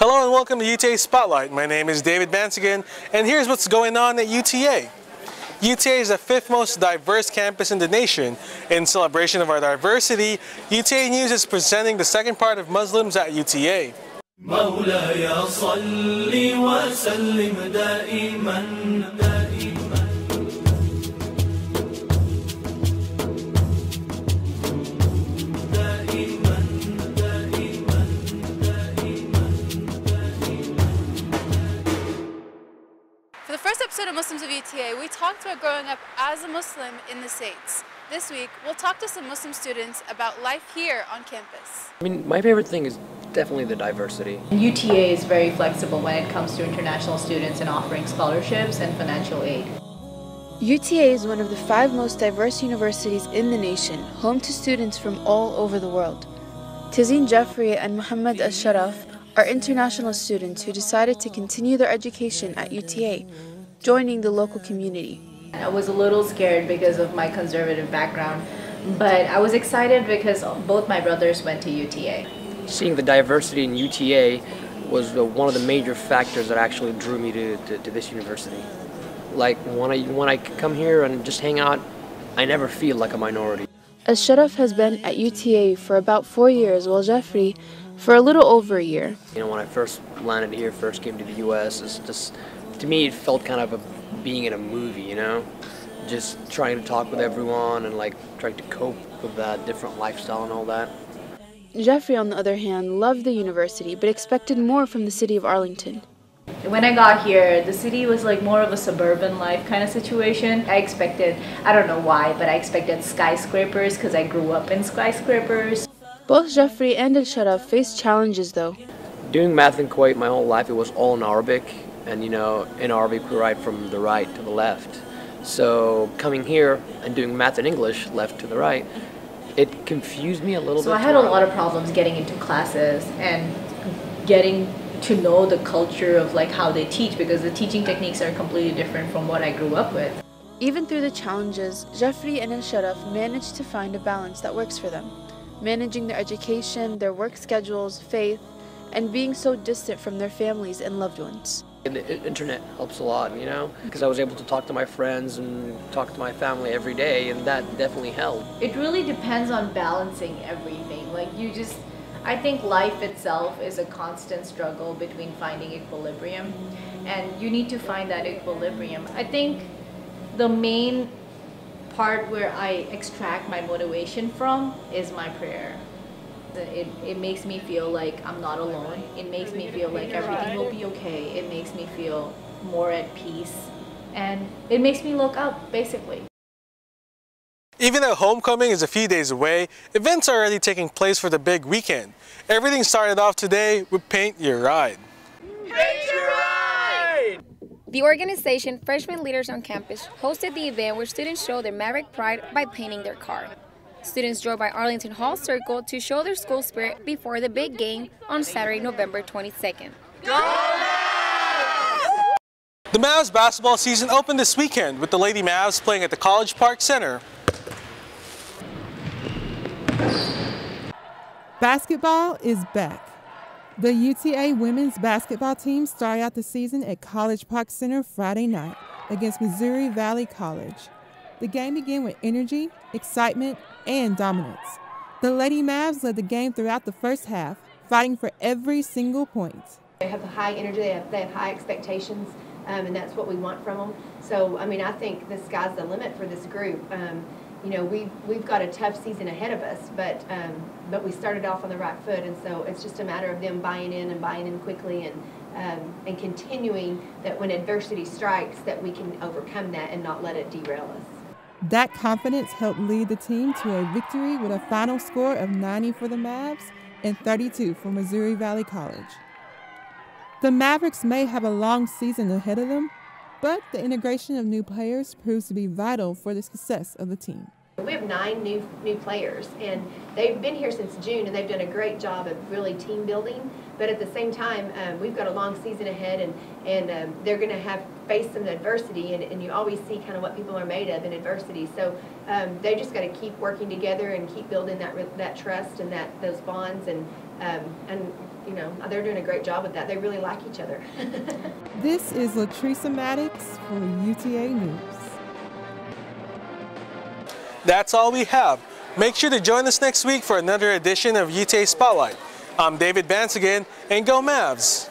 Hello and welcome to UTA Spotlight. My name is David Bansigan, and here's what's going on at UTA. UTA is the fifth most diverse campus in the nation. In celebration of our diversity, UTA News is presenting the second part of Muslims at UTA. For the first episode of Muslims of UTA, we talked about growing up as a Muslim in the States. This week, we'll talk to some Muslim students about life here on campus. I mean, my favorite thing is definitely the diversity. UTA is very flexible when it comes to international students and offering scholarships and financial aid. UTA is one of the 5 most diverse universities in the nation, home to students from all over the world. Tazeen Jeffrey and Muhammad Al-Sharaf are international students who decided to continue their education at UTA, joining the local community. I was a little scared because of my conservative background, but I was excited because both my brothers went to UTA. Seeing the diversity in UTA was one of the major factors that actually drew me to this university. Like when I come here and just hang out, I never feel like a minority. Al-Sharaf has been at UTA for about 4 years, while Jeffrey for a little over a year. You know, when I first landed here, first came to the U.S., it's just, to me, it felt kind of being in a movie, you know? Just trying to talk with everyone and like trying to cope with that different lifestyle and all that. Jeffrey, on the other hand, loved the university but expected more from the city of Arlington. When I got here, the city was like more of a suburban life kind of situation. I expected, I don't know why, but I expected skyscrapers because I grew up in skyscrapers. Both Jeffrey and Al-Sharaf faced challenges though. Doing math in Kuwait my whole life, it was all in Arabic. And you know, in Arabic we write from the right to the left. So coming here and doing math in English, left to the right, it confused me a little bit. So I had a lot of problems getting into classes and getting to know the culture of like how they teach, because the teaching techniques are completely different from what I grew up with. Even through the challenges, Jeffrey and Al-Sharaf managed to find a balance that works for them, managing their education, their work schedules, faith, and being so distant from their families and loved ones. The internet helps a lot, you know, because I was able to talk to my friends and talk to my family every day, and that definitely helped. It really depends on balancing everything. Like I think life itself is a constant struggle between finding equilibrium, and you need to find that equilibrium. I think the main part where I extract my motivation from is my prayer. It makes me feel like I'm not alone. It makes me feel like everything will be okay. It makes me feel more at peace, and it makes me look up, basically. Even though homecoming is a few days away, events are already taking place for the big weekend. Everything started off today with Paint Your Ride. Paint Your Ride! The organization Freshman Leaders on Campus hosted the event where students show their Maverick pride by painting their car. Students drove by Arlington Hall Circle to show their school spirit before the big game on Saturday, November 22nd. The Mavs basketball season opened this weekend with the Lady Mavs playing at the College Park Center. Basketball is back. The UTA women's basketball team started out the season at College Park Center Friday night against Missouri Valley College. The game began with energy, excitement, and dominance. The Lady Mavs led the game throughout the first half, fighting for every single point. They have high energy, they have high expectations, and that's what we want from them. So, I mean, I think the sky's the limit for this group. You know, we've got a tough season ahead of us, but we started off on the right foot, and so it's just a matter of them buying in quickly and continuing that when adversity strikes that we can overcome that and not let it derail us. That confidence helped lead the team to a victory with a final score of 90 for the Mavs and 32 for Missouri Valley College. The Mavericks may have a long season ahead of them, but the integration of new players proves to be vital for the success of the team. We have 9 new players, and they've been here since June, and they've done a great job of really team building. But at the same time, we've got a long season ahead, and they're going to face some adversity, and you always see kind of what people are made of in adversity. So they just got to keep working together and keep building that trust and those bonds, and you know, they're doing a great job with that. They really like each other. This is Latricia Maddox for UTA News. That's all we have. Make sure to join us next week for another edition of UTA Spotlight. I'm David Bansigan, and go Mavs!